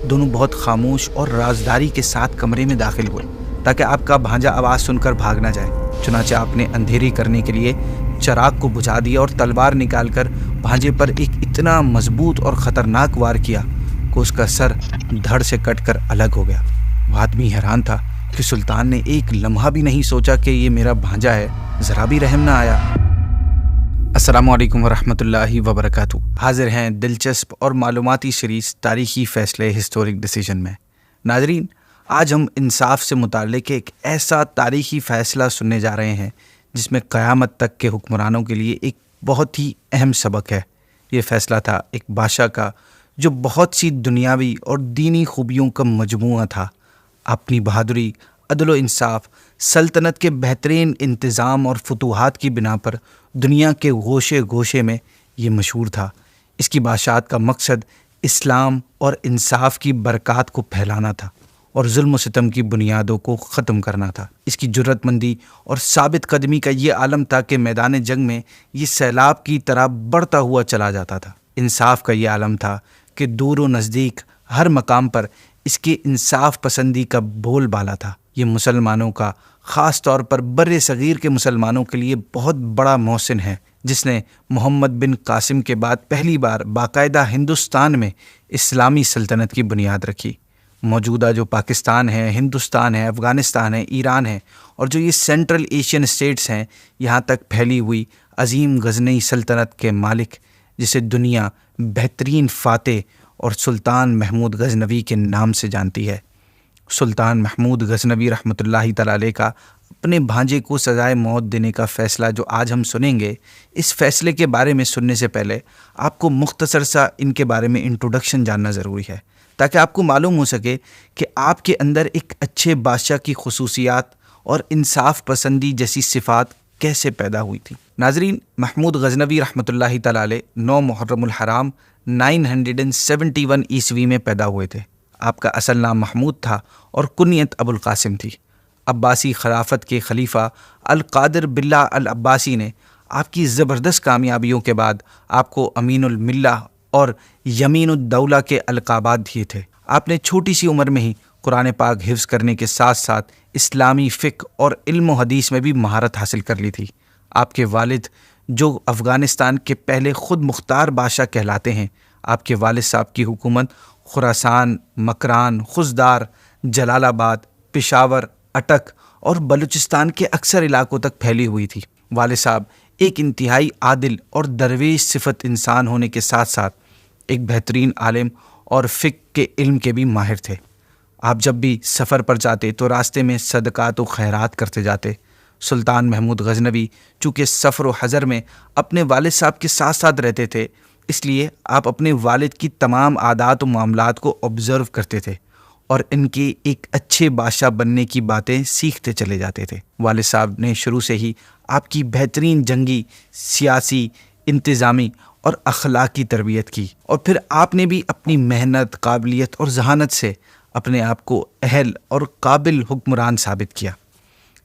دونوں بہت خاموش اور رازداری کے ساتھ کمرے میں داخل ہوئے تاکہ آپ کا بھانجا آواز سن کر بھاگ نہ جائے۔ چنانچہ آپ نے اندھیری کرنے کے لیے چراغ کو بجھا دیا اور تلوار نکال کر بھانجے پر ایک اتنا مضبوط اور خطرناک وار کیا کہ اس کا سر دھڑ سے کٹ کر الگ ہو گیا۔ وہ آدمی حیران تھا کہ سلطان نے ایک لمحہ بھی نہیں سوچا کہ یہ میرا بھانجا ہے، ذرا بھی رحم نہ آیا۔ السلام علیکم ورحمۃ اللہ وبرکاتہ۔ حاضر ہیں دلچسپ اور معلوماتی سیریز تاریخی فیصلے ہسٹورک ڈیسیژن میں۔ ناظرین، آج ہم انصاف سے متعلق ایک ایسا تاریخی فیصلہ سننے جا رہے ہیں جس میں قیامت تک کے حکمرانوں کے لیے ایک بہت ہی اہم سبق ہے۔ یہ فیصلہ تھا ایک بادشاہ کا جو بہت سی دنیاوی اور دینی خوبیوں کا مجموعہ تھا۔ اپنی بہادری، عدل و انصاف، سلطنت کے بہترین انتظام اور فتوحات کی بنا پر دنیا کے گوشے گوشے میں یہ مشہور تھا۔ اس کی بادشاہت کا مقصد اسلام اور انصاف کی برکات کو پھیلانا تھا اور ظلم و ستم کی بنیادوں کو ختم کرنا تھا۔ اس کی جرأت مندی اور ثابت قدمی کا یہ عالم تھا کہ میدان جنگ میں یہ سیلاب کی طرح بڑھتا ہوا چلا جاتا تھا۔ انصاف کا یہ عالم تھا کہ دور و نزدیک ہر مقام پر اس کی انصاف پسندی کا بول بالا تھا۔ یہ مسلمانوں کا، خاص طور پر بر صغیر کے مسلمانوں کے لیے بہت بڑا محسن ہے، جس نے محمد بن قاسم کے بعد پہلی بار باقاعدہ ہندوستان میں اسلامی سلطنت کی بنیاد رکھی۔ موجودہ جو پاکستان ہے، ہندوستان ہے، افغانستان ہے، ایران ہے اور جو یہ سینٹرل ایشین اسٹیٹس ہیں، یہاں تک پھیلی ہوئی عظیم غزنی سلطنت کے مالک، جسے دنیا بہترین فاتح اور سلطان محمود غزنوی کے نام سے جانتی ہے۔ سلطان محمود غزنوی رحمۃ اللہ تعالی علیہ کا اپنے بھانجے کو سزائے موت دینے کا فیصلہ جو آج ہم سنیں گے، اس فیصلے کے بارے میں سننے سے پہلے آپ کو مختصر سا ان کے بارے میں انٹروڈکشن جاننا ضروری ہے، تاکہ آپ کو معلوم ہو سکے کہ آپ کے اندر ایک اچھے بادشاہ کی خصوصیات اور انصاف پسندی جیسی صفات کیسے پیدا ہوئی تھی۔ ناظرین، محمود غزنوی رحمۃ اللہ تعالی علیہ 9 محرم الحرام 971 عیسوی میں پیدا ہوئے تھے۔ آپ کا اصل نام محمود تھا اور کنیت ابو القاسم تھی۔ عباسی خلافت کے خلیفہ القادر باللہ العباسی نے آپ کی زبردست کامیابیوں کے بعد آپ کو امین الملہ اور یمین الدولہ کے القابات دیے تھے۔ آپ نے چھوٹی سی عمر میں ہی قرآن پاک حفظ کرنے کے ساتھ ساتھ اسلامی فقہ اور علم و حدیث میں بھی مہارت حاصل کر لی تھی۔ آپ کے والد جو افغانستان کے پہلے خود مختار بادشاہ کہلاتے ہیں، آپ کے والد صاحب کی حکومت خراسان، مکران، خزدار، جلال آباد، پشاور، اٹک اور بلوچستان کے اکثر علاقوں تک پھیلی ہوئی تھی۔ والد صاحب ایک انتہائی عادل اور درویش صفت انسان ہونے کے ساتھ ساتھ ایک بہترین عالم اور فقہ کے علم کے بھی ماہر تھے۔ آپ جب بھی سفر پر جاتے تو راستے میں صدقات و خیرات کرتے جاتے۔ سلطان محمود غزنوی چونکہ سفر و حضر میں اپنے والد صاحب کے ساتھ ساتھ رہتے تھے، اس لیے آپ اپنے والد کی تمام عادات و معاملات کو آبزرو کرتے تھے اور ان کے ایک اچھے بادشاہ بننے کی باتیں سیکھتے چلے جاتے تھے۔ والد صاحب نے شروع سے ہی آپ کی بہترین جنگی، سیاسی، انتظامی اور اخلاقی تربیت کی، اور پھر آپ نے بھی اپنی محنت، قابلیت اور ذہانت سے اپنے آپ کو اہل اور قابل حکمران ثابت کیا۔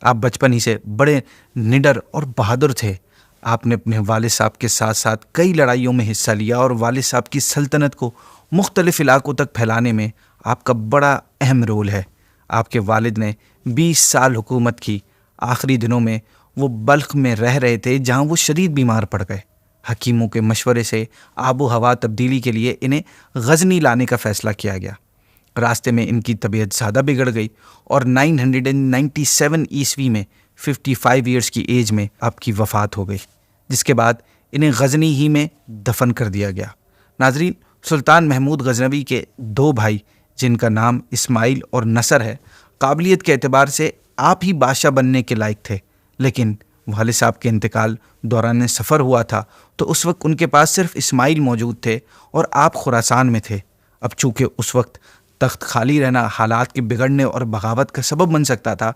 آپ بچپن ہی سے بڑے نڈر اور بہادر تھے۔ آپ نے اپنے والد صاحب کے ساتھ ساتھ کئی لڑائیوں میں حصہ لیا اور والد صاحب کی سلطنت کو مختلف علاقوں تک پھیلانے میں آپ کا بڑا اہم رول ہے۔ آپ کے والد نے 20 سال حکومت کی۔ آخری دنوں میں وہ بلخ میں رہ رہے تھے جہاں وہ شدید بیمار پڑ گئے۔ حکیموں کے مشورے سے آب و ہوا تبدیلی کے لیے انہیں غزنی لانے کا فیصلہ کیا گیا۔ راستے میں ان کی طبیعت زیادہ بگڑ گئی اور 997 عیسوی میں 55 ایئرز کی ایج میں آپ کی وفات ہو گئی، جس کے بعد انہیں غزنی ہی میں دفن کر دیا گیا۔ ناظرین، سلطان محمود غزنوی کے 2 بھائی جن کا نام اسماعیل اور نصر ہے، قابلیت کے اعتبار سے آپ ہی بادشاہ بننے کے لائق تھے، لیکن والد صاحب کے انتقال دوران سفر ہوا تھا تو اس وقت ان کے پاس صرف اسماعیل موجود تھے اور آپ خراسان میں تھے۔ اب چونکہ اس وقت تخت خالی رہنا حالات کے بگڑنے اور بغاوت کا سبب بن سکتا تھا،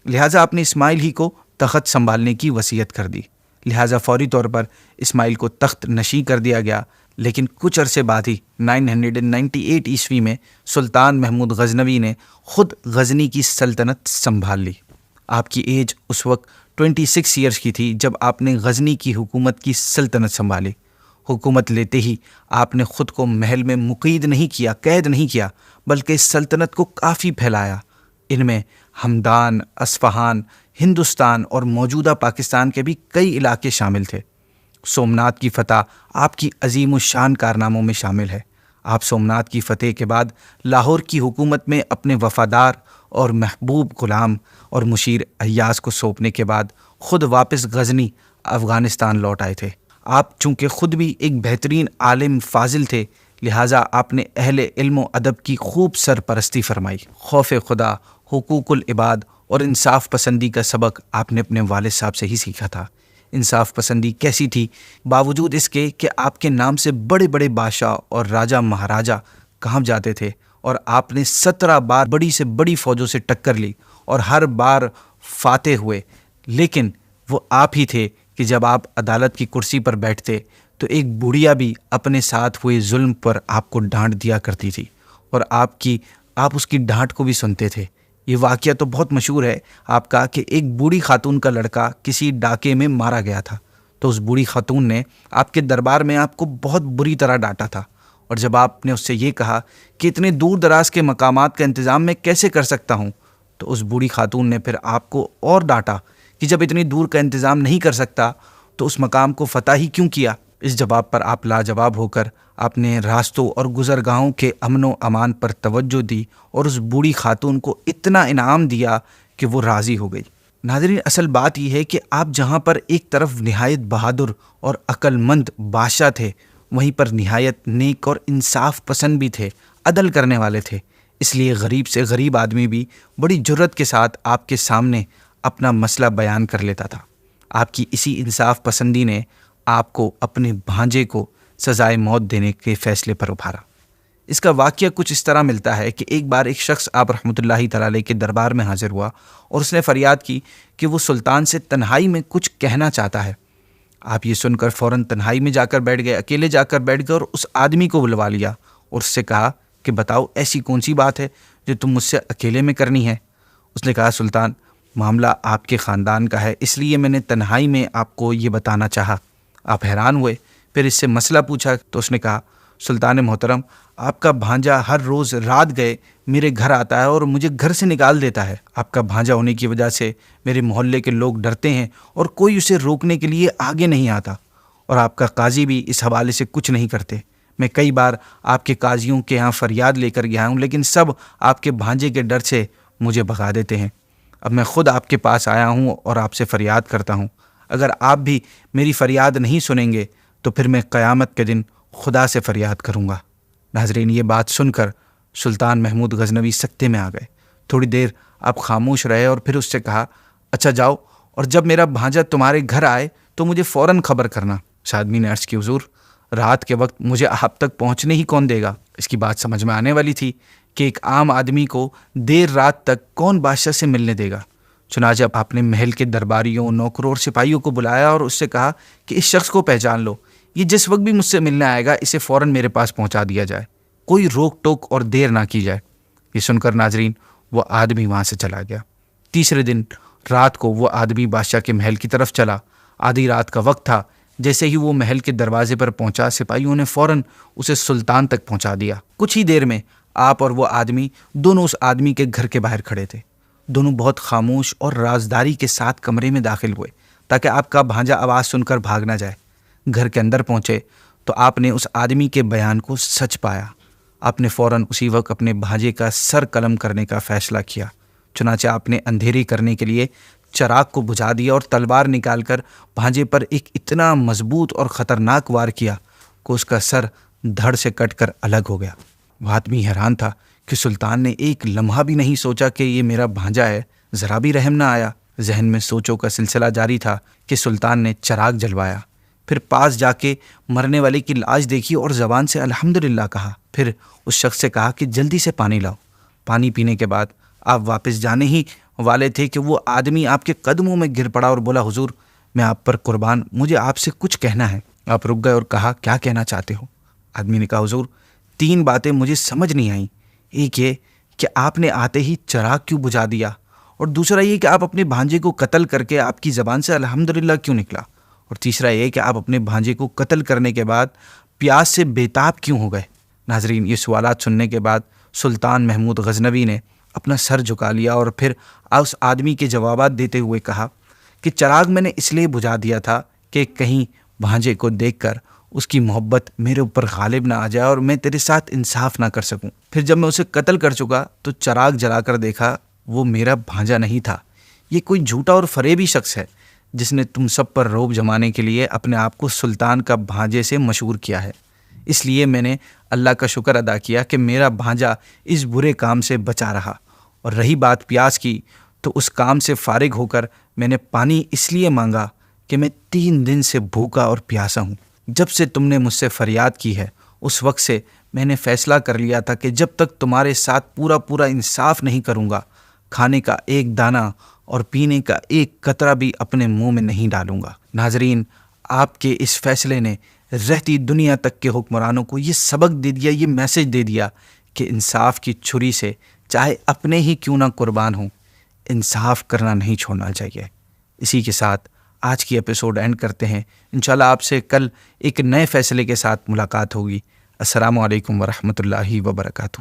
لہٰذا آپ نے اسماعیل ہی کو تخت سنبھالنے کی وصیت کر دی۔ لہٰذا فوری طور پر اسماعیل کو تخت نشیں کر دیا گیا، لیکن کچھ عرصے بعد ہی 998 عیسوی میں سلطان محمود غزنوی نے خود غزنی کی سلطنت سنبھال لی۔ آپ کی ایج اس وقت 26 ایئرز کی تھی جب آپ نے غزنی کی حکومت کی سلطنت سنبھالی۔ حکومت لیتے ہی آپ نے خود کو محل میں مقید نہیں کیا، قید نہیں کیا، بلکہ اس سلطنت کو کافی پھیلایا۔ ان میں ہمدان، اصفہان، ہندوستان اور موجودہ پاکستان کے بھی کئی علاقے شامل تھے۔ سومنات کی فتح آپ کی عظیم الشان کارناموں میں شامل ہے۔ آپ سومنات کی فتح کے بعد لاہور کی حکومت میں اپنے وفادار اور محبوب غلام اور مشیر ایاز کو سونپنے کے بعد خود واپس غزنی افغانستان لوٹ آئے تھے۔ آپ چونکہ خود بھی ایک بہترین عالم فاضل تھے، لہٰذا آپ نے اہل علم و ادب کی خوب سرپرستی فرمائی۔ خوف خدا، حقوق العباد اور انصاف پسندی کا سبق آپ نے اپنے والد صاحب سے ہی سیکھا تھا۔ انصاف پسندی کیسی تھی؟ باوجود اس کے کہ آپ کے نام سے بڑے بڑے بادشاہ اور راجہ مہاراجہ کانپ جاتے تھے، اور آپ نے 17 بار بڑی سے بڑی فوجوں سے ٹکر لی اور ہر بار فاتح ہوئے، لیکن وہ آپ ہی تھے کہ جب آپ عدالت کی کرسی پر بیٹھتے تو ایک بڑھیا بھی اپنے ساتھ ہوئے ظلم پر آپ کو ڈانٹ دیا کرتی تھی، اور آپ اس کی ڈانٹ کو بھی سنتے تھے۔ یہ واقعہ تو بہت مشہور ہے آپ کا کہ ایک بوڑھی خاتون کا لڑکا کسی ڈاکے میں مارا گیا تھا، تو اس بوڑھی خاتون نے آپ کے دربار میں آپ کو بہت بری طرح ڈانٹا تھا، اور جب آپ نے اس سے یہ کہا کہ اتنے دور دراز کے مقامات کا انتظام میں کیسے کر سکتا ہوں، تو اس بوڑھی خاتون نے پھر آپ کو اور ڈانٹا کہ جب اتنی دور کا انتظام نہیں کر سکتا تو اس مقام کو فتح ہی کیوں کیا۔ اس جواب پر آپ لاجواب ہو کر اپنے راستوں اور گزرگاہوں کے امن و امان پر توجہ دی اور اس بوڑھی خاتون کو اتنا انعام دیا کہ وہ راضی ہو گئی۔ ناظرین، اصل بات یہ ہے کہ آپ جہاں پر ایک طرف نہایت بہادر اور عقل مند بادشاہ تھے، وہیں پر نہایت نیک اور انصاف پسند بھی تھے، عدل کرنے والے تھے۔ اس لیے غریب سے غریب آدمی بھی بڑی جرت کے ساتھ آپ کے سامنے اپنا مسئلہ بیان کر لیتا تھا۔ آپ کی اسی انصاف پسندی نے آپ کو اپنے بھانجے کو سزائے موت دینے کے فیصلے پر ابھارا۔ اس کا واقعہ کچھ اس طرح ملتا ہے کہ ایک بار ایک شخص آپ رحمۃ اللہ تعالی علیہ کے دربار میں حاضر ہوا اور اس نے فریاد کی کہ وہ سلطان سے تنہائی میں کچھ کہنا چاہتا ہے۔ آپ یہ سن کر فوراً تنہائی میں جا کر بیٹھ گئے، اکیلے جا کر بیٹھ گئے اور اس آدمی کو بلوا لیا اور اس سے کہا کہ بتاؤ ایسی کون سی بات ہے جو تم مجھ سے اکیلے میں کرنی ہے۔ اس نے کہا سلطان، معاملہ آپ کے خاندان کا ہے، اس لیے میں نے تنہائی میں آپ کو یہ بتانا چاہا۔ آپ حیران ہوئے، پھر اس سے مسئلہ پوچھا تو اس نے کہا سلطان محترم، آپ کا بھانجا ہر روز رات گئے میرے گھر آتا ہے اور مجھے گھر سے نکال دیتا ہے۔ آپ کا بھانجا ہونے کی وجہ سے میرے محلے کے لوگ ڈرتے ہیں اور کوئی اسے روکنے کے لیے آگے نہیں آتا، اور آپ کا قاضی بھی اس حوالے سے کچھ نہیں کرتے۔ میں کئی بار آپ کے قاضیوں کے ہاں فریاد لے کر گیا ہوں، لیکن سب آپ کے بھانجے کے ڈر سے مجھے بھگا دیتے ہیں۔ اب میں خود آپ کے پاس آیا ہوں اور آپ سے فریاد کرتا ہوں۔ اگر آپ بھی میری فریاد نہیں سنیں گے تو پھر میں قیامت کے دن خدا سے فریاد کروں گا۔ ناظرین، یہ بات سن کر سلطان محمود غزنوی سکتے میں آ گئے۔ تھوڑی دیر آپ خاموش رہے اور پھر اس سے کہا اچھا جاؤ، اور جب میرا بھانجا تمہارے گھر آئے تو مجھے فوراً خبر کرنا۔ اس آدمی نے عرض کی حضور، رات کے وقت مجھے آپ تک پہنچنے ہی کون دے گا؟ اس کی بات سمجھ میں آنے والی تھی کہ ایک عام آدمی کو دیر رات تک کون بادشاہ سے ملنے دے گا۔ چنانچہ آپ نے محل کے درباریوں، نوکروں اور سپاہیوں کو بلایا اور اس سے کہا کہ اس شخص کو پہچان لو، یہ جس وقت بھی مجھ سے ملنے آئے گا اسے فوراً میرے پاس پہنچا دیا جائے، کوئی روک ٹوک اور دیر نہ کی جائے۔ یہ سن کر ناظرین وہ آدمی وہاں سے چلا گیا۔ تیسرے دن رات کو وہ آدمی بادشاہ کے محل کی طرف چلا۔ آدھی رات کا وقت تھا۔ جیسے ہی وہ محل کے دروازے پر پہنچا، سپاہیوں نے فوراً اسے سلطان تک پہنچا دیا۔ کچھ ہی دیر میں آپ اور وہ آدمی دونوں اس آدمی کے گھر کے باہر کھڑے تھے۔ دونوں بہت خاموش اور رازداری کے ساتھ کمرے میں داخل ہوئے تاکہ آپ کا بھانجا آواز سن کر بھاگ نہ جائے۔ گھر کے اندر پہنچے تو آپ نے اس آدمی کے بیان کو سچ پایا۔ آپ نے فوراً اسی وقت اپنے بھانجے کا سر قلم کرنے کا فیصلہ کیا۔ چنانچہ آپ نے اندھیری کرنے کے لیے چراغ کو بجھا دیا اور تلوار نکال کر بھانجے پر ایک اتنا مضبوط اور خطرناک وار کیا کہ اس کا سر دھڑ سے کٹ کر الگ ہو گیا۔ وہ آدمی حیران تھا کہ سلطان نے ایک لمحہ بھی نہیں سوچا کہ یہ میرا بھانجا ہے، ذرا بھی رحم نہ آیا۔ ذہن میں سوچوں کا سلسلہ جاری تھا کہ سلطان نے چراغ جلوایا، پھر پاس جا کے مرنے والے کی لاش دیکھی اور زبان سے الحمدللہ کہا، پھر اس شخص سے کہا کہ جلدی سے پانی لاؤ۔ پانی پینے کے بعد آپ واپس جانے ہی والے تھے کہ وہ آدمی آپ کے قدموں میں گر پڑا اور بولا حضور، میں آپ پر قربان، مجھے آپ سے کچھ کہنا ہے۔ آپ رک گئے اور کہا کیا کہنا چاہتے ہو؟ آدمی نے کہا حضور، 3 باتیں مجھے سمجھ نہیں آئیں۔ ایک یہ کہ آپ نے آتے ہی چراغ کیوں بجھا دیا، اور دوسرا یہ کہ آپ اپنے بھانجے کو قتل کر کے آپ کی زبان سے الحمدللہ کیوں نکلا، اور تیسرا یہ کہ آپ اپنے بھانجے کو قتل کرنے کے بعد پیاس سے بےتاب کیوں ہو گئے؟ ناظرین، یہ سوالات سننے کے بعد سلطان محمود غزنوی نے اپنا سر جھکا لیا اور پھر اس آدمی کے جوابات دیتے ہوئے کہا کہ چراغ میں نے اس لیے بجھا دیا تھا کہ کہیں بھانجے کو دیکھ کر اس کی محبت میرے اوپر غالب نہ آ جائے اور میں تیرے ساتھ انصاف نہ کر سکوں۔ پھر جب میں اسے قتل کر چکا تو چراغ جلا کر دیکھا وہ میرا بھانجا نہیں تھا، یہ کوئی جھوٹا اور فریبی شخص ہے جس نے تم سب پر رعب جمانے کے لیے اپنے آپ کو سلطان کا بھانجے سے مشہور کیا ہے۔ اس لیے میں نے اللہ کا شکر ادا کیا کہ میرا بھانجا اس برے کام سے بچا رہا۔ اور رہی بات پیاس کی، تو اس کام سے فارغ ہو کر میں نے پانی اس لیے مانگا کہ میں 3 دن سے بھوکا اور پیاسا ہوں۔ جب سے تم نے مجھ سے فریاد کی ہے اس وقت سے میں نے فیصلہ کر لیا تھا کہ جب تک تمہارے ساتھ پورا انصاف نہیں کروں گا، کھانے کا ایک دانہ اور پینے کا ایک قطرہ بھی اپنے منہ میں نہیں ڈالوں گا۔ ناظرین، آپ کے اس فیصلے نے رہتی دنیا تک کے حکمرانوں کو یہ سبق دے دیا، یہ میسج دے دیا کہ انصاف کی چھری سے چاہے اپنے ہی کیوں نہ قربان ہوں، انصاف کرنا نہیں چھوڑنا چاہیے۔ اسی کے ساتھ آج کی ایپیسوڈ اینڈ کرتے ہیں۔ انشاءاللہ آپ سے کل ایک نئے فیصلے کے ساتھ ملاقات ہوگی۔ السلام علیکم ورحمۃ اللہ وبرکاتہ۔